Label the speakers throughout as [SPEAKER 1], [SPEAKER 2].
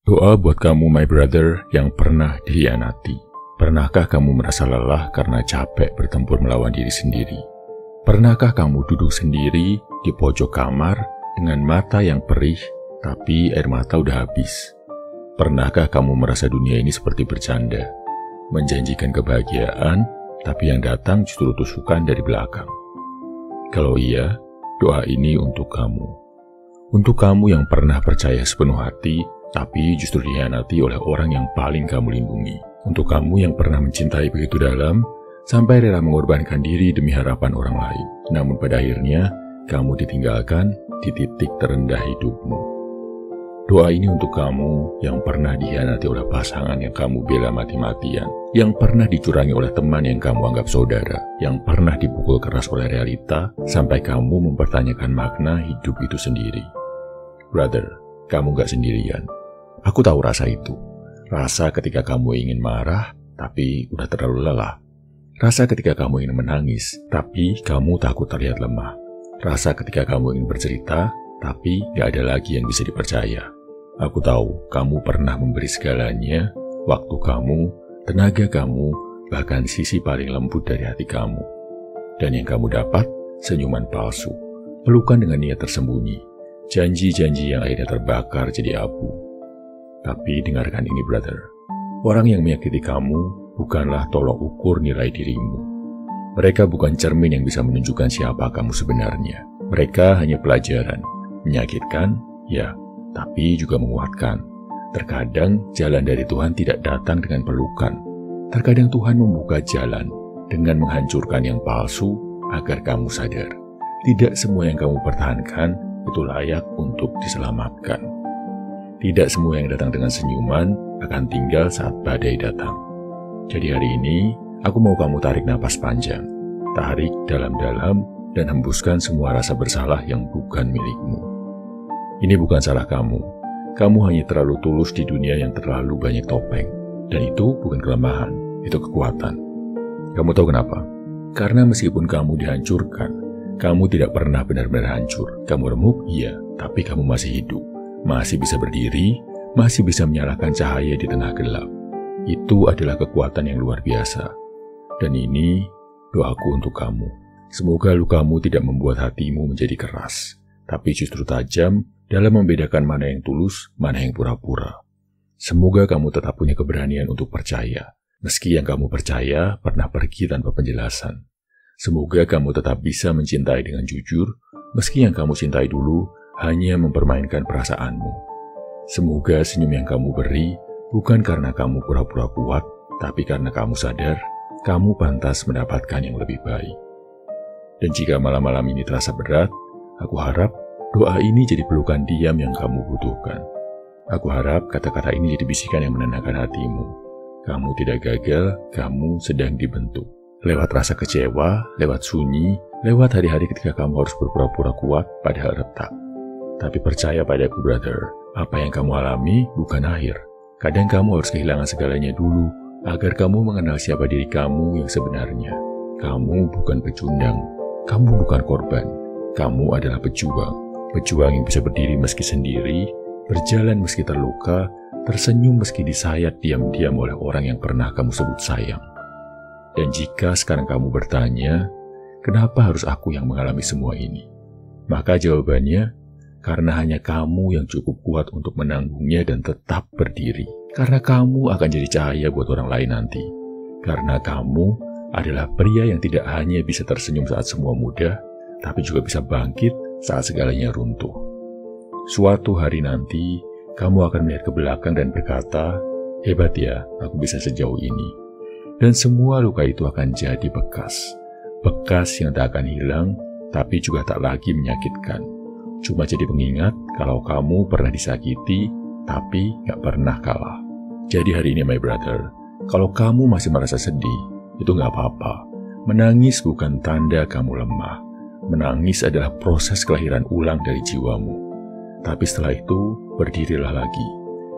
[SPEAKER 1] Doa buat kamu, my brother, yang pernah dikhianati. Pernahkah kamu merasa lelah karena capek bertempur melawan diri sendiri? Pernahkah kamu duduk sendiri di pojok kamar dengan mata yang perih, tapi air mata udah habis? Pernahkah kamu merasa dunia ini seperti bercanda, menjanjikan kebahagiaan, tapi yang datang justru tusukan dari belakang? Kalau iya, doa ini untuk kamu. Untuk kamu yang pernah percaya sepenuh hati, tapi justru dikhianati oleh orang yang paling kamu lindungi. Untuk kamu yang pernah mencintai begitu dalam, sampai rela mengorbankan diri demi harapan orang lain. Namun pada akhirnya, kamu ditinggalkan di titik terendah hidupmu. Doa ini untuk kamu yang pernah dikhianati oleh pasangan yang kamu bela mati-matian, yang pernah dicurangi oleh teman yang kamu anggap saudara, yang pernah dipukul keras oleh realita, sampai kamu mempertanyakan makna hidup itu sendiri. Brother, kamu gak sendirian. Aku tahu rasa itu. Rasa ketika kamu ingin marah, tapi udah terlalu lelah. Rasa ketika kamu ingin menangis, tapi kamu takut terlihat lemah. Rasa ketika kamu ingin bercerita, tapi gak ada lagi yang bisa dipercaya. Aku tahu kamu pernah memberi segalanya, waktu kamu, tenaga kamu, bahkan sisi paling lembut dari hati kamu. Dan yang kamu dapat, senyuman palsu, pelukan dengan niat tersembunyi, janji-janji yang akhirnya terbakar jadi abu. Tapi dengarkan ini, brother. Orang yang menyakiti kamu bukanlah tolok ukur nilai dirimu. Mereka bukan cermin yang bisa menunjukkan siapa kamu sebenarnya. Mereka hanya pelajaran. Menyakitkan, ya, tapi juga menguatkan. Terkadang jalan dari Tuhan tidak datang dengan pelukan. Terkadang Tuhan membuka jalan dengan menghancurkan yang palsu agar kamu sadar. Tidak semua yang kamu pertahankan itu layak untuk diselamatkan. Tidak semua yang datang dengan senyuman akan tinggal saat badai datang. Jadi hari ini, aku mau kamu tarik napas panjang. Tarik dalam-dalam dan hembuskan semua rasa bersalah yang bukan milikmu. Ini bukan salah kamu. Kamu hanya terlalu tulus di dunia yang terlalu banyak topeng. Dan itu bukan kelemahan, itu kekuatan. Kamu tahu kenapa? Karena meskipun kamu dihancurkan, kamu tidak pernah benar-benar hancur. Kamu remuk, iya, tapi kamu masih hidup. Masih bisa berdiri, masih bisa menyalakan cahaya di tengah gelap. Itu adalah kekuatan yang luar biasa. Dan ini doaku untuk kamu. Semoga lukamu tidak membuat hatimu menjadi keras, tapi justru tajam dalam membedakan mana yang tulus, mana yang pura-pura. Semoga kamu tetap punya keberanian untuk percaya, meski yang kamu percaya pernah pergi tanpa penjelasan. Semoga kamu tetap bisa mencintai dengan jujur, meski yang kamu cintai dulu hanya mempermainkan perasaanmu. Semoga senyum yang kamu beri bukan karena kamu pura-pura kuat, tapi karena kamu sadar, kamu pantas mendapatkan yang lebih baik. Dan jika malam-malam ini terasa berat, aku harap doa ini jadi pelukan diam yang kamu butuhkan. Aku harap kata-kata ini jadi bisikan yang menenangkan hatimu. Kamu tidak gagal, kamu sedang dibentuk. Lewat rasa kecewa, lewat sunyi, lewat hari-hari ketika kamu harus berpura-pura kuat padahal retak. Tapi percaya padaku, brother, apa yang kamu alami bukan akhir. Kadang kamu harus kehilangan segalanya dulu, agar kamu mengenal siapa diri kamu yang sebenarnya. Kamu bukan pecundang, kamu bukan korban, kamu adalah pejuang. Pejuang yang bisa berdiri meski sendiri, berjalan meski terluka, tersenyum meski disayat diam-diam oleh orang yang pernah kamu sebut sayang. Dan jika sekarang kamu bertanya, kenapa harus aku yang mengalami semua ini? Maka jawabannya, karena hanya kamu yang cukup kuat untuk menanggungnya dan tetap berdiri. Karena kamu akan jadi cahaya buat orang lain nanti. Karena kamu adalah pria yang tidak hanya bisa tersenyum saat semua mudah, tapi juga bisa bangkit saat segalanya runtuh. Suatu hari nanti, kamu akan melihat ke belakang dan berkata, hebat ya, aku bisa sejauh ini. Dan semua luka itu akan jadi bekas. Bekas yang tak akan hilang, tapi juga tak lagi menyakitkan. Cuma jadi pengingat kalau kamu pernah disakiti, tapi gak pernah kalah. Jadi hari ini, my brother, kalau kamu masih merasa sedih, itu gak apa-apa. Menangis bukan tanda kamu lemah. Menangis adalah proses kelahiran ulang dari jiwamu. Tapi setelah itu, berdirilah lagi.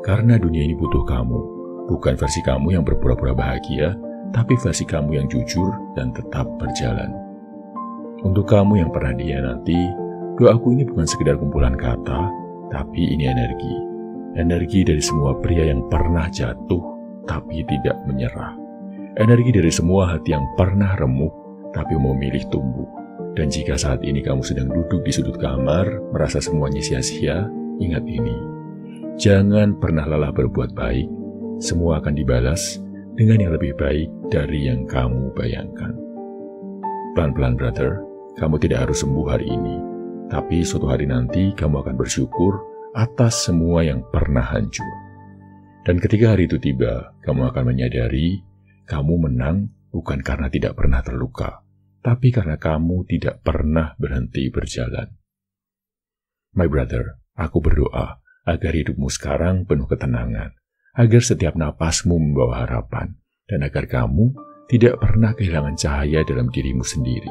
[SPEAKER 1] Karena dunia ini butuh kamu. Bukan versi kamu yang berpura-pura bahagia, tapi versi kamu yang jujur dan tetap berjalan. Untuk kamu yang pernah dikhianati, doaku ini bukan sekedar kumpulan kata, tapi ini energi. Energi dari semua pria yang pernah jatuh tapi tidak menyerah. Energi dari semua hati yang pernah remuk tapi memilih tumbuh. Dan jika saat ini kamu sedang duduk di sudut kamar, merasa semuanya sia-sia, ingat ini. Jangan pernah lelah berbuat baik, semua akan dibalas dengan yang lebih baik dari yang kamu bayangkan. Pelan-pelan brother, kamu tidak harus sembuh hari ini, tapi suatu hari nanti kamu akan bersyukur atas semua yang pernah hancur. Dan ketika hari itu tiba, kamu akan menyadari kamu menang bukan karena tidak pernah terluka, tapi karena kamu tidak pernah berhenti berjalan. My brother, aku berdoa agar hidupmu sekarang penuh ketenangan, agar setiap napasmu membawa harapan, dan agar kamu tidak pernah kehilangan cahaya dalam dirimu sendiri.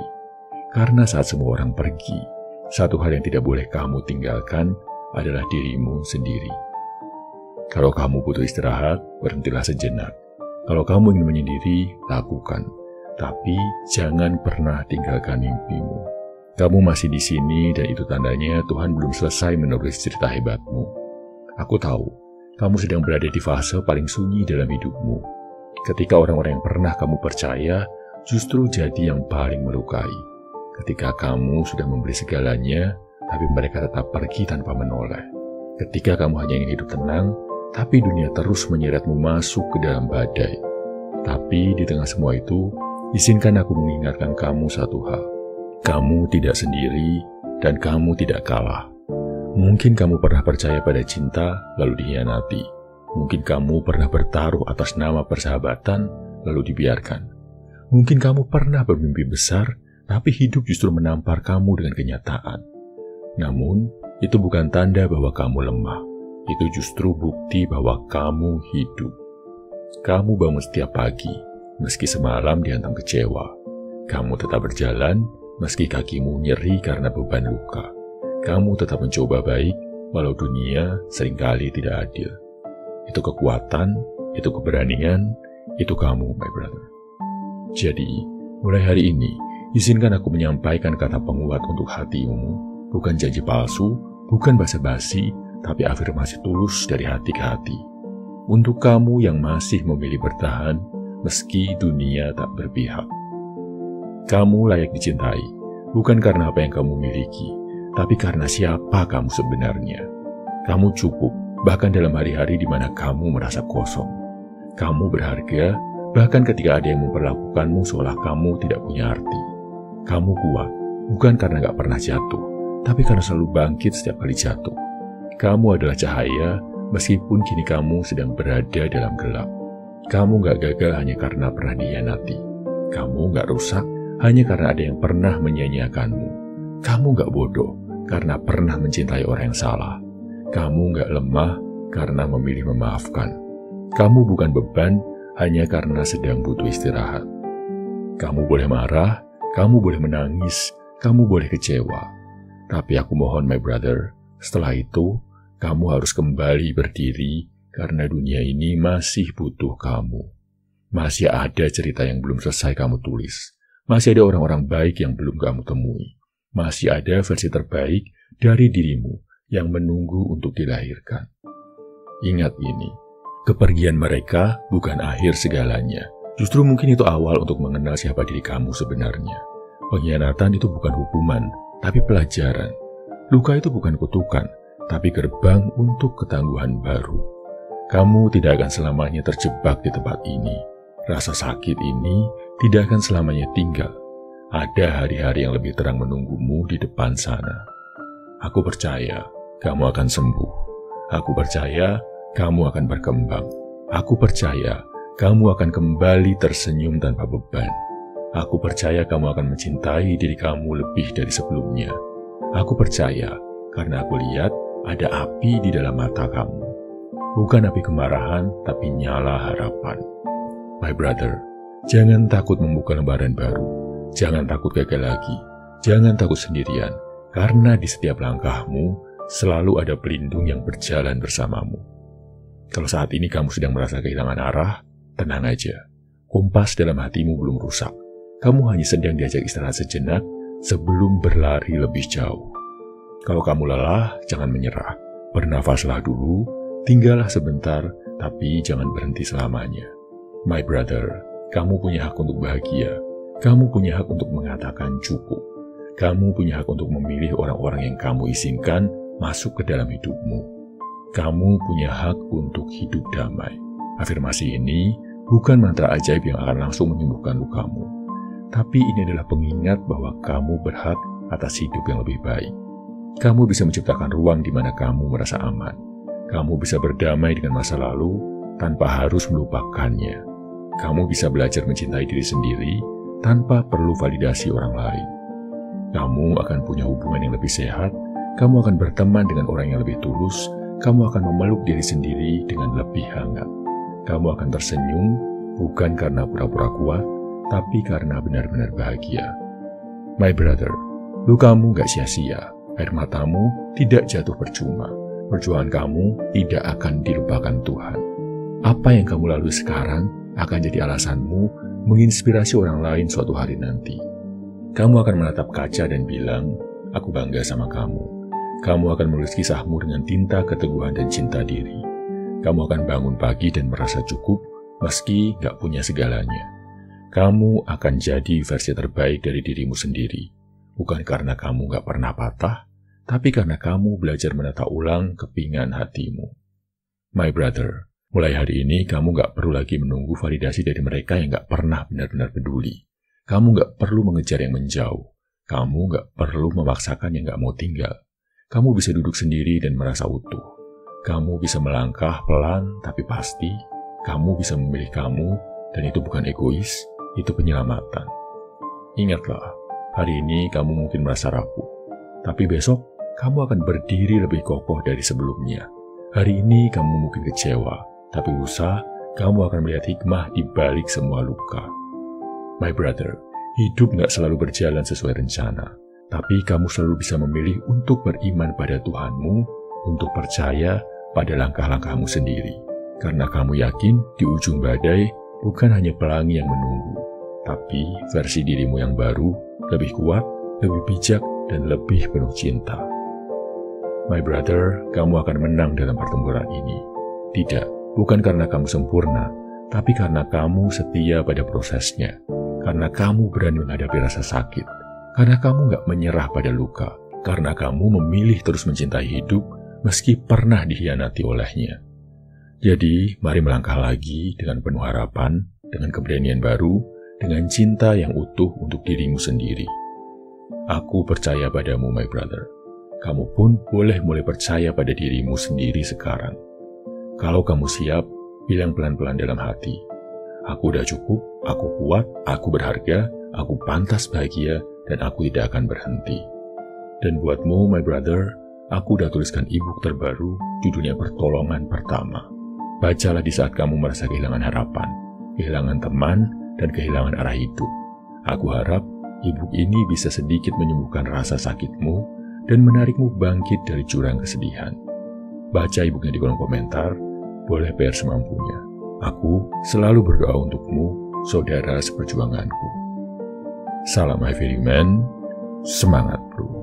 [SPEAKER 1] Karena saat semua orang pergi, satu hal yang tidak boleh kamu tinggalkan adalah dirimu sendiri. Kalau kamu butuh istirahat, berhentilah sejenak. Kalau kamu ingin menyendiri, lakukan. Tapi jangan pernah tinggalkan mimpimu. Kamu masih di sini dan itu tandanya Tuhan belum selesai menulis cerita hebatmu. Aku tahu, kamu sedang berada di fase paling sunyi dalam hidupmu. Ketika orang-orang yang pernah kamu percaya justru jadi yang paling melukai. Ketika kamu sudah memberi segalanya, tapi mereka tetap pergi tanpa menoleh. Ketika kamu hanya ingin hidup tenang, tapi dunia terus menyeretmu masuk ke dalam badai. Tapi di tengah semua itu, izinkan aku mengingatkan kamu satu hal. Kamu tidak sendiri dan kamu tidak kalah. Mungkin kamu pernah percaya pada cinta lalu dikhianati. Mungkin kamu pernah bertaruh atas nama persahabatan lalu dibiarkan. Mungkin kamu pernah bermimpi besar tapi hidup justru menampar kamu dengan kenyataan. Namun, itu bukan tanda bahwa kamu lemah. Itu justru bukti bahwa kamu hidup. Kamu bangun setiap pagi, meski semalam dihantam kecewa. Kamu tetap berjalan, meski kakimu nyeri karena beban luka. Kamu tetap mencoba baik, walau dunia seringkali tidak adil. Itu kekuatan, itu keberanian, itu kamu, my brother. Jadi, mulai hari ini, izinkan aku menyampaikan kata penguat untuk hatimu, bukan janji palsu, bukan basa-basi, tapi afirmasi tulus dari hati ke hati. Untuk kamu yang masih memilih bertahan, meski dunia tak berpihak. Kamu layak dicintai, bukan karena apa yang kamu miliki, tapi karena siapa kamu sebenarnya. Kamu cukup, bahkan dalam hari-hari di mana kamu merasa kosong. Kamu berharga, bahkan ketika ada yang memperlakukanmu seolah kamu tidak punya arti. Kamu kuat, bukan karena gak pernah jatuh, tapi karena selalu bangkit setiap kali jatuh. Kamu adalah cahaya, meskipun kini kamu sedang berada dalam gelap. Kamu gak gagal hanya karena pernah dikhianati. Kamu gak rusak hanya karena ada yang pernah menyia-nyiakanmu. Kamu gak bodoh karena pernah mencintai orang yang salah. Kamu gak lemah karena memilih memaafkan. Kamu bukan beban hanya karena sedang butuh istirahat. Kamu boleh marah, kamu boleh menangis, kamu boleh kecewa. Tapi aku mohon, my brother, setelah itu, kamu harus kembali berdiri karena dunia ini masih butuh kamu. Masih ada cerita yang belum selesai kamu tulis. Masih ada orang-orang baik yang belum kamu temui. Masih ada versi terbaik dari dirimu yang menunggu untuk dilahirkan. Ingat ini, kepergian mereka bukan akhir segalanya. Justru mungkin itu awal untuk mengenal siapa diri kamu sebenarnya. Pengkhianatan itu bukan hukuman, tapi pelajaran. Luka itu bukan kutukan, tapi gerbang untuk ketangguhan baru. Kamu tidak akan selamanya terjebak di tempat ini. Rasa sakit ini tidak akan selamanya tinggal. Ada hari-hari yang lebih terang menunggumu di depan sana. Aku percaya kamu akan sembuh. Aku percaya kamu akan berkembang. Aku percaya kamu akan kembali tersenyum tanpa beban. Aku percaya kamu akan mencintai diri kamu lebih dari sebelumnya. Aku percaya karena aku lihat ada api di dalam mata kamu. Bukan api kemarahan, tapi nyala harapan. My brother, jangan takut membuka lembaran baru. Jangan takut gagal lagi. Jangan takut sendirian. Karena di setiap langkahmu, selalu ada pelindung yang berjalan bersamamu. Kalau saat ini kamu sedang merasa kehilangan arah, tenang aja. Kompas dalam hatimu belum rusak. Kamu hanya sedang diajak istirahat sejenak sebelum berlari lebih jauh. Kalau kamu lelah, jangan menyerah. Bernafaslah dulu, Tinggallah sebentar, tapi jangan berhenti selamanya. My brother, kamu punya hak untuk bahagia. Kamu punya hak untuk mengatakan cukup. Kamu punya hak untuk memilih orang-orang yang kamu izinkan masuk ke dalam hidupmu. Kamu punya hak untuk hidup damai. Afirmasi ini bukan mantra ajaib yang akan langsung menyembuhkan lukamu. Tapi ini adalah pengingat bahwa kamu berhak atas hidup yang lebih baik. Kamu bisa menciptakan ruang di mana kamu merasa aman. Kamu bisa berdamai dengan masa lalu tanpa harus melupakannya. Kamu bisa belajar mencintai diri sendiri tanpa perlu validasi orang lain. Kamu akan punya hubungan yang lebih sehat. Kamu akan berteman dengan orang yang lebih tulus. Kamu akan memeluk diri sendiri dengan lebih hangat. Kamu akan tersenyum bukan karena pura-pura kuat, tapi karena benar-benar bahagia. My brother, lukamu gak sia-sia. Air matamu tidak jatuh percuma. Perjuangan kamu tidak akan dilupakan Tuhan. Apa yang kamu lalui sekarang akan jadi alasanmu menginspirasi orang lain suatu hari nanti. Kamu akan menatap kaca dan bilang, aku bangga sama kamu. Kamu akan menulis kisahmu dengan tinta keteguhan dan cinta diri. Kamu akan bangun pagi dan merasa cukup meski gak punya segalanya. Kamu akan jadi versi terbaik dari dirimu sendiri. Bukan karena kamu gak pernah patah, tapi karena kamu belajar menata ulang kepingan hatimu. My brother, mulai hari ini kamu gak perlu lagi menunggu validasi dari mereka yang gak pernah benar-benar peduli. Kamu gak perlu mengejar yang menjauh. Kamu gak perlu memaksakan yang gak mau tinggal. Kamu bisa duduk sendiri dan merasa utuh. Kamu bisa melangkah pelan tapi pasti. Kamu bisa memilih kamu, dan itu bukan egois, itu penyelamatan. Ingatlah, hari ini kamu mungkin merasa rapuh. Tapi besok, kamu akan berdiri lebih kokoh dari sebelumnya. Hari ini kamu mungkin kecewa, tapi lusa kamu akan melihat hikmah di balik semua luka. My brother, hidup gak selalu berjalan sesuai rencana, tapi kamu selalu bisa memilih untuk beriman pada Tuhanmu, untuk percaya pada langkah-langkahmu sendiri. Karena kamu yakin di ujung badai bukan hanya pelangi yang menunggu, tapi versi dirimu yang baru, lebih kuat, lebih bijak, dan lebih penuh cinta. My brother, kamu akan menang dalam pertempuran ini. Tidak, bukan karena kamu sempurna, tapi karena kamu setia pada prosesnya. Karena kamu berani menghadapi rasa sakit. Karena kamu gak menyerah pada luka. Karena kamu memilih terus mencintai hidup meski pernah dikhianati olehnya. Jadi, mari melangkah lagi dengan penuh harapan, dengan keberanian baru, dengan cinta yang utuh untuk dirimu sendiri. Aku percaya padamu, my brother. Kamu pun boleh mulai percaya pada dirimu sendiri sekarang. Kalau kamu siap, bilang pelan-pelan dalam hati, aku udah cukup, aku kuat, aku berharga, aku pantas bahagia, dan aku tidak akan berhenti. Dan buatmu, my brother, aku udah tuliskan e-book terbaru, judulnya Pertolongan Pertama. Bacalah di saat kamu merasa kehilangan harapan, kehilangan teman, dan kehilangan arah hidup. Aku harap e-book ini bisa sedikit menyembuhkan rasa sakitmu, dan menarikmu bangkit dari jurang kesedihan. Baca e-booknya di kolom komentar, boleh bayar semampunya. Aku selalu berdoa untukmu, saudara seperjuanganku. Salam Heavy Man, semangat bro.